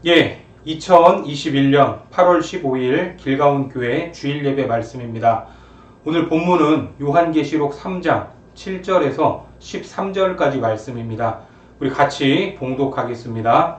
예, 2021년 8월 15일 길가온 교회 주일 예배 말씀입니다. 오늘 본문은 요한계시록 3장 7절에서 13절까지 말씀입니다. 우리 같이 봉독하겠습니다.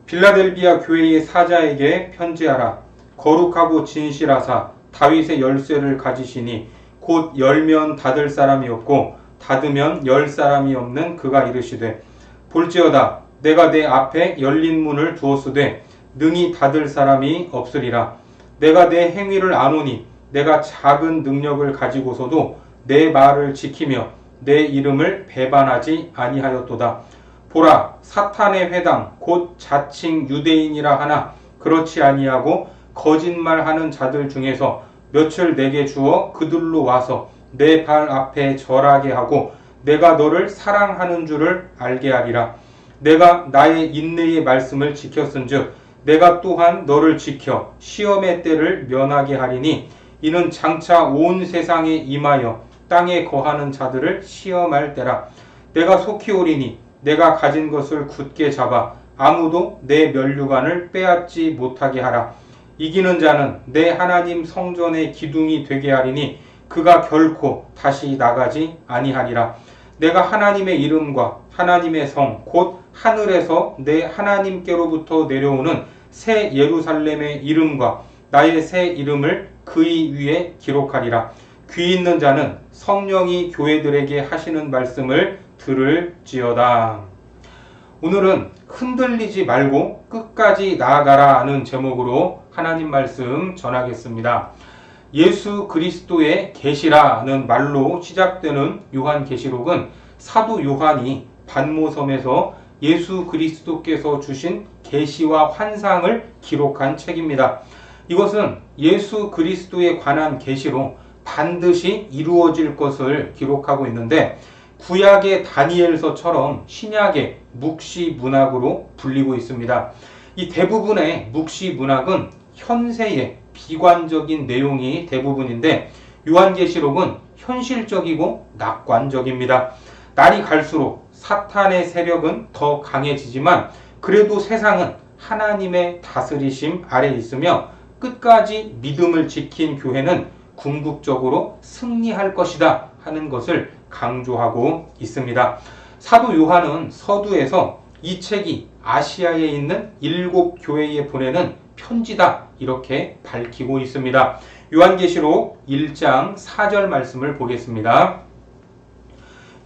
빌라델비아 교회의 사자에게 편지하라. 거룩하고 진실하사 다윗의 열쇠를 가지시니 곧 열면 닫을 사람이 없고 닫으면 열 사람이 없는 그가 이르시되 볼지어다 내가 내 앞에 열린 문을 두었으되 능히 닫을 사람이 없으리라. 내가 내 행위를 아노니 내가 작은 능력을 가지고서도 내 말을 지키며 내 이름을 배반하지 아니하였도다. 보라, 사탄의 회당 곧 자칭 유대인이라 하나 그렇지 아니하고 거짓말하는 자들 중에서 몇을 내게 주어 그들로 와서 내 발 앞에 절하게 하고 내가 너를 사랑하는 줄을 알게 하리라. 내가 나의 인내의 말씀을 지켰은즉 내가 또한 너를 지켜 시험의 때를 면하게 하리니 이는 장차 온 세상에 임하여 땅에 거하는 자들을 시험할 때라. 내가 속히 오리니 내가 가진 것을 굳게 잡아 아무도 내 면류관을 빼앗지 못하게 하라. 이기는 자는 내 하나님 성전의 기둥이 되게 하리니 그가 결코 다시 나가지 아니하리라. 내가 하나님의 이름과 하나님의 성 곧 하늘에서 내 하나님께로부터 내려오는 새 예루살렘의 이름과 나의 새 이름을 그의 위에 기록하리라. 귀 있는 자는 성령이 교회들에게 하시는 말씀을 들을지어다. 오늘은 흔들리지 말고 끝까지 나아가라 하는 제목으로 하나님 말씀 전하겠습니다. 예수 그리스도의 계시라는 말로 시작되는 요한계시록은 사도 요한이 반모섬에서 예수 그리스도께서 주신 계시와 환상을 기록한 책입니다. 이것은 예수 그리스도에 관한 계시로 반드시 이루어질 것을 기록하고 있는데 구약의 다니엘서처럼 신약의 묵시 문학으로 불리고 있습니다. 이 대부분의 묵시 문학은 현세의 비관적인 내용이 대부분인데 요한계시록은 현실적이고 낙관적입니다. 날이 갈수록 사탄의 세력은 더 강해지지만 그래도 세상은 하나님의 다스리심 아래 있으며 끝까지 믿음을 지킨 교회는 궁극적으로 승리할 것이다 하는 것을 강조하고 있습니다. 사도 요한은 서두에서 이 책이 아시아에 있는 7 교회에 보내는 편지다 이렇게 밝히고 있습니다. 요한계시록 1장 4절 말씀을 보겠습니다.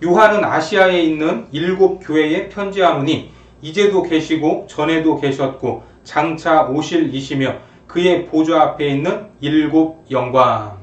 요한은 아시아에 있는 7 교회에 편지하노니 이제도 계시고 전에도 계셨고 장차 오실 이시며 그의 보좌 앞에 있는 7 영광.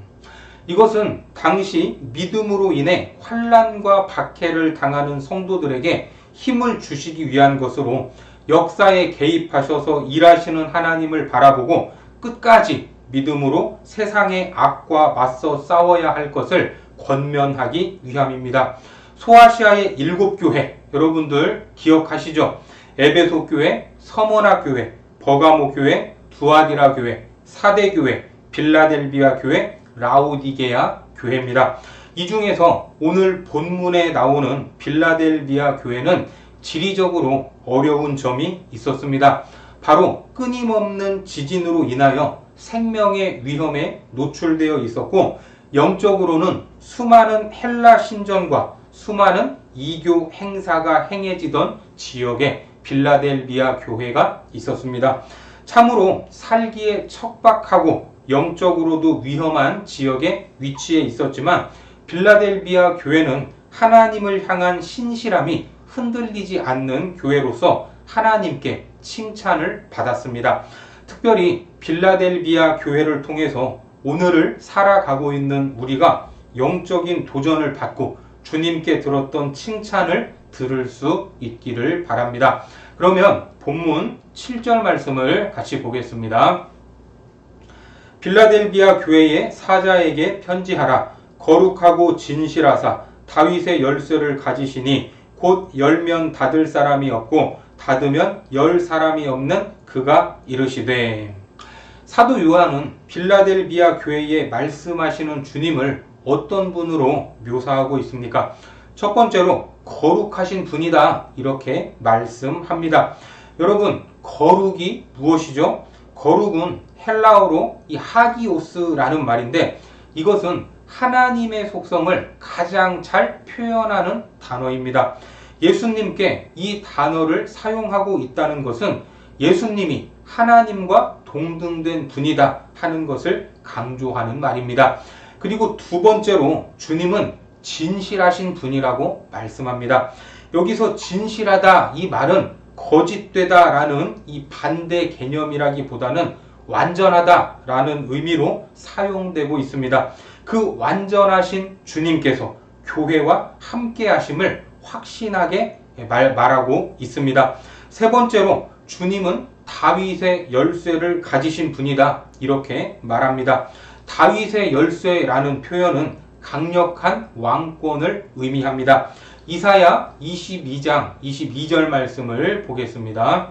이것은 당시 믿음으로 인해 환난과 박해를 당하는 성도들에게 힘을 주시기 위한 것으로 역사에 개입하셔서 일하시는 하나님을 바라보고 끝까지 믿음으로 세상의 악과 맞서 싸워야 할 것을 권면하기 위함입니다. 소아시아의 7 교회 여러분들 기억하시죠? 에베소 교회, 서머나 교회, 버가모 교회, 두아디라 교회, 사대 교회, 빌라델비아 교회, 라오디게아 교회입니다. 이 중에서 오늘 본문에 나오는 빌라델비아 교회는 지리적으로 어려운 점이 있었습니다. 바로 끊임없는 지진으로 인하여 생명의 위험에 노출되어 있었고 영적으로는 수많은 헬라 신전과 수많은 이교 행사가 행해지던 지역에 빌라델비아 교회가 있었습니다. 참으로 살기에 척박하고 영적으로도 위험한 지역에 위치해 있었지만 빌라델비아 교회는 하나님을 향한 신실함이 흔들리지 않는 교회로서 하나님께 칭찬을 받았습니다. 특별히 빌라델비아 교회를 통해서 오늘을 살아가고 있는 우리가 영적인 도전을 받고 주님께 들었던 칭찬을 들을 수 있기를 바랍니다. 그러면 본문 7절 말씀을 같이 보겠습니다. 빌라델비아 교회의 사자에게 편지하라. 거룩하고 진실하사 다윗의 열쇠를 가지시니 곧 열면 닫을 사람이 없고 닫으면 열 사람이 없는 그가 이르시되. 사도 요한은 빌라델비아 교회에 말씀하시는 주님을 어떤 분으로 묘사하고 있습니까? 첫 번째로 거룩하신 분이다 이렇게 말씀합니다. 여러분, 거룩이 무엇이죠? 거룩은 헬라어로 이 하기오스라는 말인데 이것은 하나님의 속성을 가장 잘 표현하는 단어입니다. 예수님께 이 단어를 사용하고 있다는 것은 예수님이 하나님과 동등된 분이다 하는 것을 강조하는 말입니다. 그리고 두 번째로 주님은 진실하신 분이라고 말씀합니다. 여기서 진실하다 이 말은 거짓되다 라는 이 반대 개념이라기보다는 완전하다 라는 의미로 사용되고 있습니다. 그 완전하신 주님께서 교회와 함께 하심을 확신하게 말하고 있습니다. 세 번째로 주님은 다윗의 열쇠를 가지신 분이다 이렇게 말합니다. 다윗의 열쇠라는 표현은 강력한 왕권을 의미합니다. 이사야 22장 22절 말씀을 보겠습니다.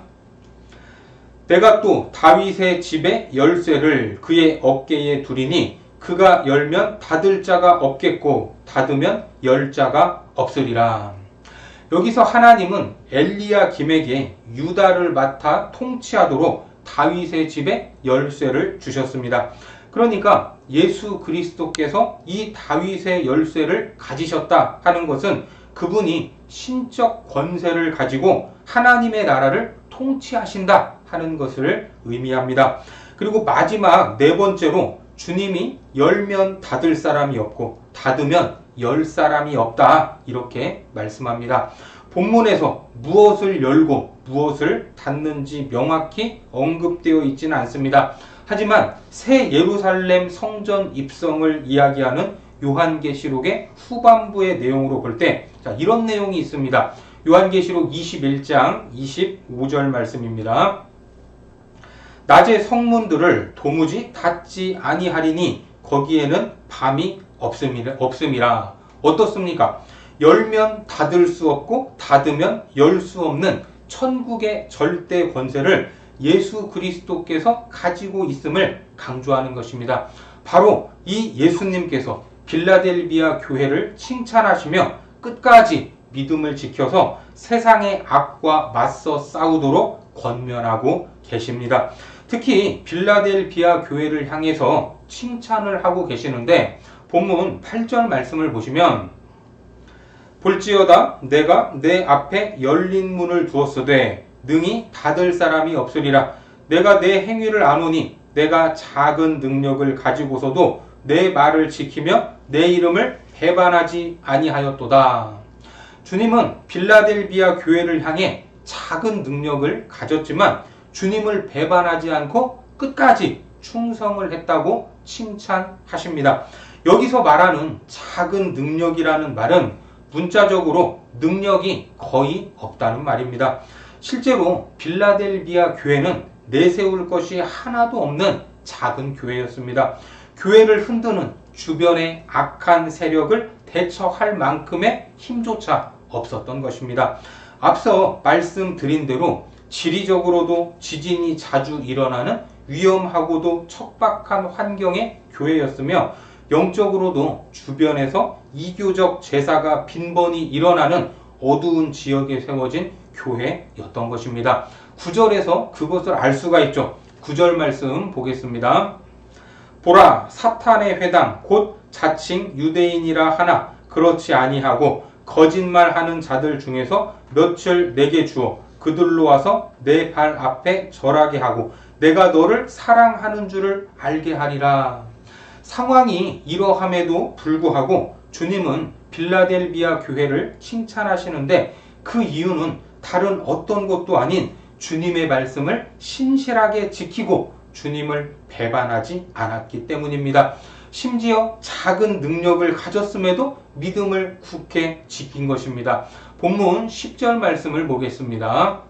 내가 또 다윗의 집의 열쇠를 그의 어깨에 두리니 그가 열면 닫을 자가 없겠고 닫으면 열 자가 없으리라. 여기서 하나님은 엘리야김에게 유다를 맡아 통치하도록 다윗의 집에 열쇠를 주셨습니다. 그러니까 예수 그리스도께서 이 다윗의 열쇠를 가지셨다 하는 것은 그분이 신적 권세를 가지고 하나님의 나라를 통치하신다 하는 것을 의미합니다. 그리고 마지막 네 번째로 주님이 열면 닫을 사람이 없고 닫으면 열 사람이 없다 이렇게 말씀합니다. 본문에서 무엇을 열고 무엇을 닫는지 명확히 언급되어 있지는 않습니다. 하지만 새 예루살렘 성전 입성을 이야기하는 요한계시록의 후반부의 내용으로 볼 때 이런 내용이 있습니다. 요한계시록 21장 25절 말씀입니다. 낮에 성문들을 도무지 닫지 아니하리니 거기에는 밤이 없음이라. 어떻습니까? 열면 닫을 수 없고 닫으면 열 수 없는 천국의 절대 권세를 예수 그리스도께서 가지고 있음을 강조하는 것입니다. 바로 이 예수님께서 빌라델비아 교회를 칭찬하시며 끝까지 믿음을 지켜서 세상의 악과 맞서 싸우도록 권면하고 계십니다. 특히 빌라델비아 교회를 향해서 칭찬을 하고 계시는데 본문 8절 말씀을 보시면 볼지어다 내가 내 앞에 열린 문을 두었으되 능히 닫을 사람이 없으리라. 내가 내 행위를 아노니 내가 작은 능력을 가지고서도 내 말을 지키며 내 이름을 배반하지 아니하였도다. 주님은 빌라델비아 교회를 향해 작은 능력을 가졌지만 주님을 배반하지 않고 끝까지 충성을 했다고 칭찬하십니다. 여기서 말하는 작은 능력이라는 말은 문자적으로 능력이 거의 없다는 말입니다. 실제로 빌라델비아 교회는 내세울 것이 하나도 없는 작은 교회였습니다. 교회를 흔드는 주변의 악한 세력을 대처할 만큼의 힘조차 없었던 것입니다. 앞서 말씀드린 대로 지리적으로도 지진이 자주 일어나는 위험하고도 척박한 환경의 교회였으며 영적으로도 주변에서 이교적 제사가 빈번히 일어나는 어두운 지역에 세워진 교회였던 것입니다. 9절에서 그것을 알 수가 있죠. 9절 말씀 보겠습니다. 보라, 사탄의 회당 곧 자칭 유대인이라 하나 그렇지 아니하고 거짓말하는 자들 중에서 몇을 내게 주어 그들로 와서 내 발 앞에 절하게 하고 내가 너를 사랑하는 줄을 알게 하리라. 상황이 이러함에도 불구하고 주님은 빌라델비아 교회를 칭찬하시는데 그 이유는 다른 어떤 것도 아닌 주님의 말씀을 신실하게 지키고 주님을 배반하지 않았기 때문입니다. 심지어 작은 능력을 가졌음에도 믿음을 굳게 지킨 것입니다. 본문 10절 말씀을 보겠습니다.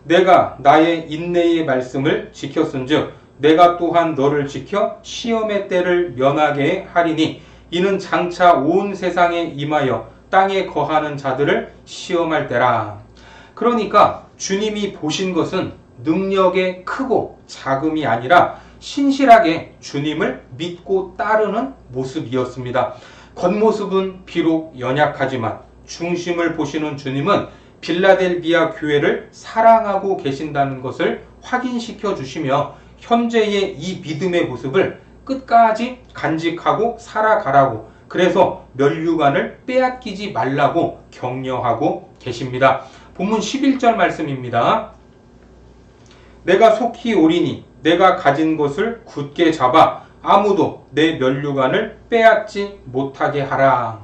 내가 나의 인내의 말씀을 지켰은즉 내가 또한 너를 지켜 시험의 때를 면하게 하리니 이는 장차 온 세상에 임하여 땅에 거하는 자들을 시험할 때라. 그러니까 주님이 보신 것은 능력의 크고 작음이 아니라 신실하게 주님을 믿고 따르는 모습이었습니다. 겉모습은 비록 연약하지만 중심을 보시는 주님은 빌라델비아 교회를 사랑하고 계신다는 것을 확인시켜 주시며 현재의 이 믿음의 모습을 끝까지 간직하고 살아가라고, 그래서 면류관을 빼앗기지 말라고 격려하고 계십니다. 본문 11절 말씀입니다. 내가 속히 오리니 내가 가진 것을 굳게 잡아 아무도 내 면류관을 빼앗지 못하게 하라.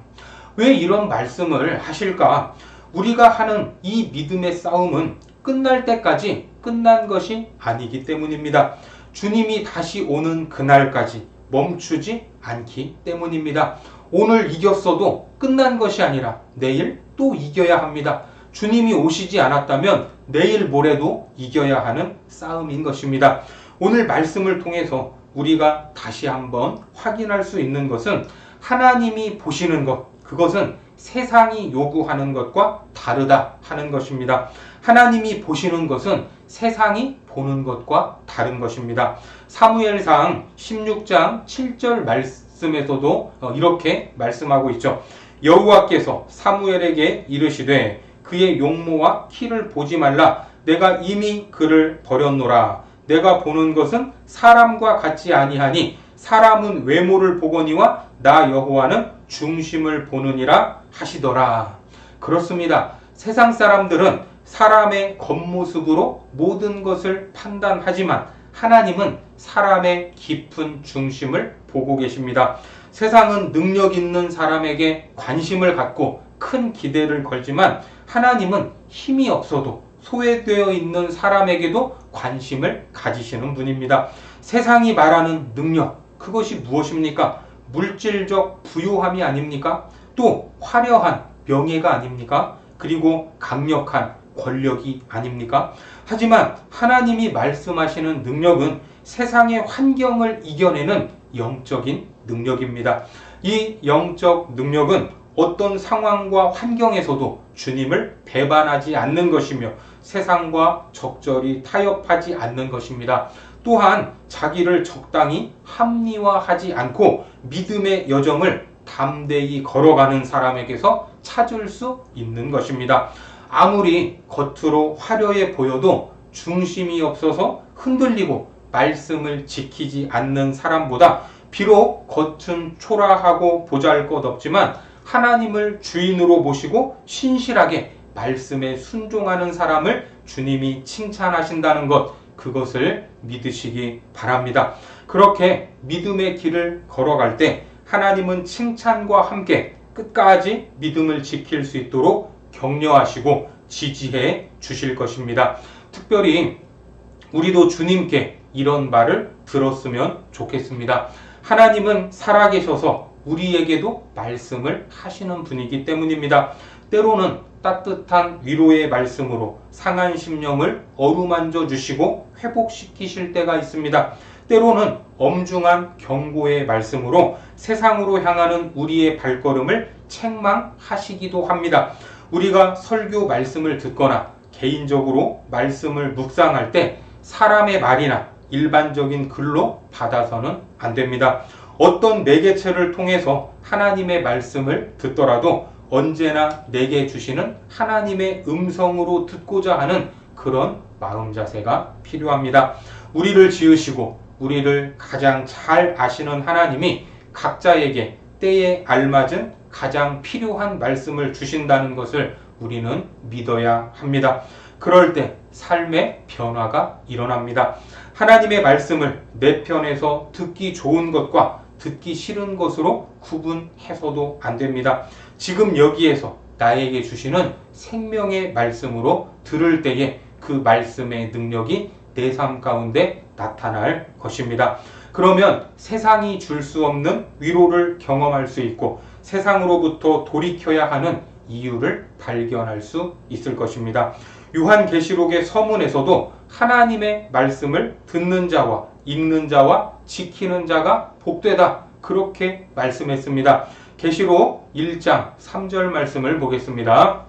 왜 이런 말씀을 하실까? 우리가 하는 이 믿음의 싸움은 끝날 때까지 끝난 것이 아니기 때문입니다. 주님이 다시 오는 그날까지 멈추지 않기 때문입니다. 오늘 이겼어도 끝난 것이 아니라 내일 또 이겨야 합니다. 주님이 오시지 않았다면 내일 모레도 이겨야 하는 싸움인 것입니다. 오늘 말씀을 통해서 우리가 다시 한번 확인할 수 있는 것은 하나님이 보시는 것, 그것은 세상이 요구하는 것과 다르다 하는 것입니다. 하나님이 보시는 것은 세상이 보는 것과 다른 것입니다. 사무엘상 16장 7절 말씀에서도 이렇게 말씀하고 있죠. 여호와께서 사무엘에게 이르시되 그의 용모와 키를 보지 말라. 내가 이미 그를 버렸노라. 내가 보는 것은 사람과 같지 아니하니 사람은 외모를 보거니와 나 여호와는 중심을 보느니라 하시더라. 그렇습니다. 세상 사람들은 사람의 겉모습으로 모든 것을 판단하지만 하나님은 사람의 깊은 중심을 보고 계십니다. 세상은 능력 있는 사람에게 관심을 갖고 큰 기대를 걸지만 하나님은 힘이 없어도 소외되어 있는 사람에게도 관심을 가지시는 분입니다. 세상이 말하는 능력, 그것이 무엇입니까? 물질적 부요함이 아닙니까? 또 화려한 명예가 아닙니까? 그리고 강력한 권력이 아닙니까? 하지만 하나님이 말씀하시는 능력은 세상의 환경을 이겨내는 영적인 능력입니다. 이 영적 능력은 어떤 상황과 환경에서도 주님을 배반하지 않는 것이며 세상과 적절히 타협하지 않는 것입니다. 또한 자기를 적당히 합리화하지 않고 믿음의 여정을 담대히 걸어가는 사람에게서 찾을 수 있는 것입니다. 아무리 겉으로 화려해 보여도 중심이 없어서 흔들리고 말씀을 지키지 않는 사람보다 비록 겉은 초라하고 보잘것없지만 하나님을 주인으로 모시고 신실하게 말씀에 순종하는 사람을 주님이 칭찬하신다는 것, 그것을 믿으시기 바랍니다. 그렇게 믿음의 길을 걸어갈 때 하나님은 칭찬과 함께 끝까지 믿음을 지킬 수 있도록 격려하시고 지지해 주실 것입니다. 특별히 우리도 주님께 이런 말을 들었으면 좋겠습니다. 하나님은 살아계셔서 우리에게도 말씀을 하시는 분이기 때문입니다. 때로는 따뜻한 위로의 말씀으로 상한 심령을 어루만져 주시고 회복시키실 때가 있습니다. 때로는 엄중한 경고의 말씀으로 세상으로 향하는 우리의 발걸음을 책망하시기도 합니다. 우리가 설교 말씀을 듣거나 개인적으로 말씀을 묵상할 때 사람의 말이나 일반적인 글로 받아서는 안 됩니다. 어떤 매개체를 통해서 하나님의 말씀을 듣더라도 언제나 내게 주시는 하나님의 음성으로 듣고자 하는 그런 마음 자세가 필요합니다. 우리를 지으시고 우리를 가장 잘 아시는 하나님이 각자에게 때에 알맞은 가장 필요한 말씀을 주신다는 것을 우리는 믿어야 합니다. 그럴 때 삶의 변화가 일어납니다. 하나님의 말씀을 내 편에서 듣기 좋은 것과 듣기 싫은 것으로 구분해서도 안 됩니다. 지금 여기에서 나에게 주시는 생명의 말씀으로 들을 때에 그 말씀의 능력이 내 삶 가운데 나타날 것입니다. 그러면 세상이 줄 수 없는 위로를 경험할 수 있고 세상으로부터 돌이켜야 하는 이유를 발견할 수 있을 것입니다. 요한계시록의 서문에서도 하나님의 말씀을 듣는 자와 읽는 자와 지키는 자가 복되다, 그렇게 말씀했습니다. 계시록 1장 3절 말씀을 보겠습니다.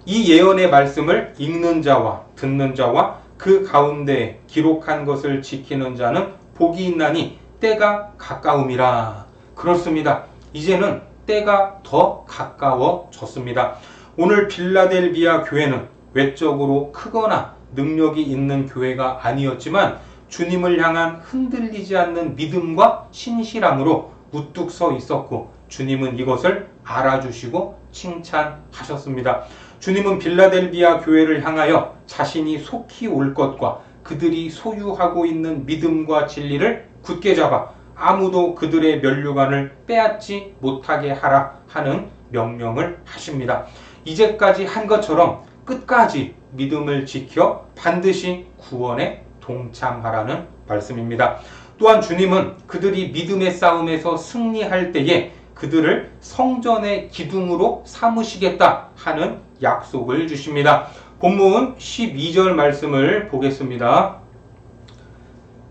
이 예언의 말씀을 읽는 자와 듣는 자와 그 가운데 기록한 것을 지키는 자는 복이 있나니 때가 가까움이라. 그렇습니다. 이제는 때가 더 가까워졌습니다. 오늘 빌라델비아 교회는 외적으로 크거나 능력이 있는 교회가 아니었지만 주님을 향한 흔들리지 않는 믿음과 신실함으로 우뚝 서 있었고 주님은 이것을 알아주시고 칭찬하셨습니다. 주님은 빌라델비아 교회를 향하여 자신이 속히 올 것과 그들이 소유하고 있는 믿음과 진리를 굳게 잡아 아무도 그들의 면류관을 빼앗지 못하게 하라 하는 명령을 하십니다. 이제까지 한 것처럼 끝까지 믿음을 지켜 반드시 구원에 동참하라는 말씀입니다. 또한 주님은 그들이 믿음의 싸움에서 승리할 때에 그들을 성전의 기둥으로 삼으시겠다 하는 약속을 주십니다. 본문 12절 말씀을 보겠습니다.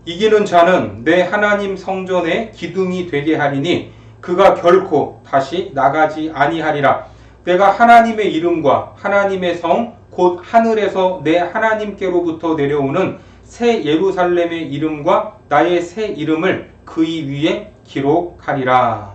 이기는 자는 내 하나님 성전의 기둥이 되게 하리니 그가 결코 다시 나가지 아니하리라. 내가 하나님의 이름과 하나님의 성 곧 하늘에서 내 하나님께로부터 내려오는 새 예루살렘의 이름과 나의 새 이름을 그의 위에 기록하리라.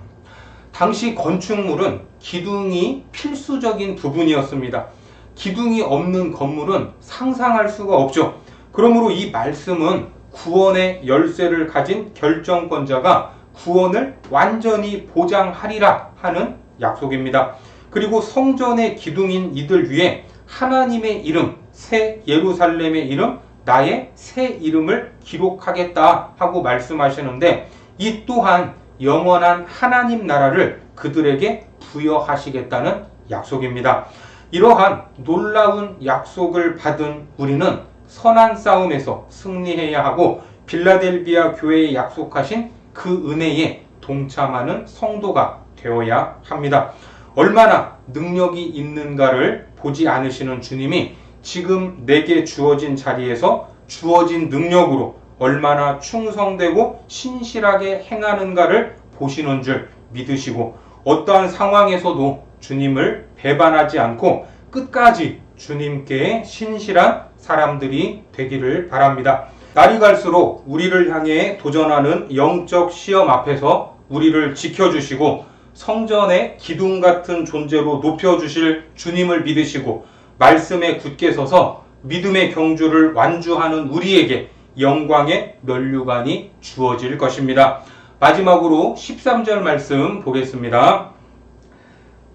당시 건축물은 기둥이 필수적인 부분이었습니다. 기둥이 없는 건물은 상상할 수가 없죠. 그러므로 이 말씀은 구원의 열쇠를 가진 결정권자가 구원을 완전히 보장하리라 하는 약속입니다. 그리고 성전의 기둥인 이들 위에 하나님의 이름, 새 예루살렘의 이름, 나의 새 이름을 기록하겠다 하고 말씀하시는데 이 또한 영원한 하나님 나라를 그들에게 부여하시겠다는 약속입니다. 이러한 놀라운 약속을 받은 우리는 선한 싸움에서 승리해야 하고 빌라델비아 교회에 약속하신 그 은혜에 동참하는 성도가 되어야 합니다. 얼마나 능력이 있는가를 보지 않으시는 주님이 지금 내게 주어진 자리에서 주어진 능력으로 얼마나 충성되고 신실하게 행하는가를 보시는 줄 믿으시고 어떠한 상황에서도 주님을 배반하지 않고 끝까지 주님께 신실한 사람들이 되기를 바랍니다. 날이 갈수록 우리를 향해 도전하는 영적 시험 앞에서 우리를 지켜주시고 성전의 기둥 같은 존재로 높여주실 주님을 믿으시고 말씀에 굳게 서서 믿음의 경주를 완주하는 우리에게 영광의 면류관이 주어질 것입니다. 마지막으로 13절 말씀 보겠습니다.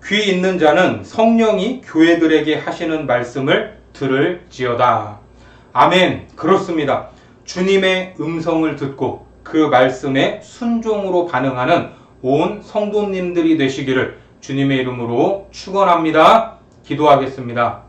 귀 있는 자는 성령이 교회들에게 하시는 말씀을 들을지어다. 아멘. 그렇습니다. 주님의 음성을 듣고 그 말씀에 순종으로 반응하는 온 성도님들이 되시기를 주님의 이름으로 축원합니다. 기도하겠습니다.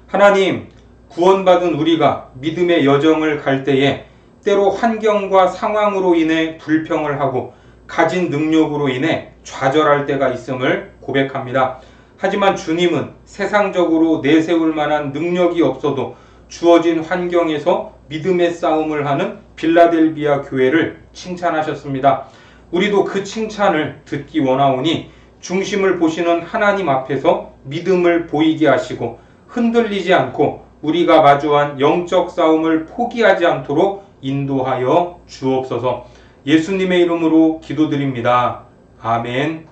하나님, 구원받은 우리가 믿음의 여정을 갈 때에 때로 환경과 상황으로 인해 불평을 하고 가진 능력으로 인해 좌절할 때가 있음을 고백합니다. 하지만 주님은 세상적으로 내세울 만한 능력이 없어도 주어진 환경에서 믿음의 싸움을 하는 빌라델비아 교회를 칭찬하셨습니다. 우리도 그 칭찬을 듣기 원하오니 중심을 보시는 하나님 앞에서 믿음을 보이게 하시고 흔들리지 않고 우리가 마주한 영적 싸움을 포기하지 않도록 인도하여 주옵소서. 예수님의 이름으로 기도드립니다. 아멘.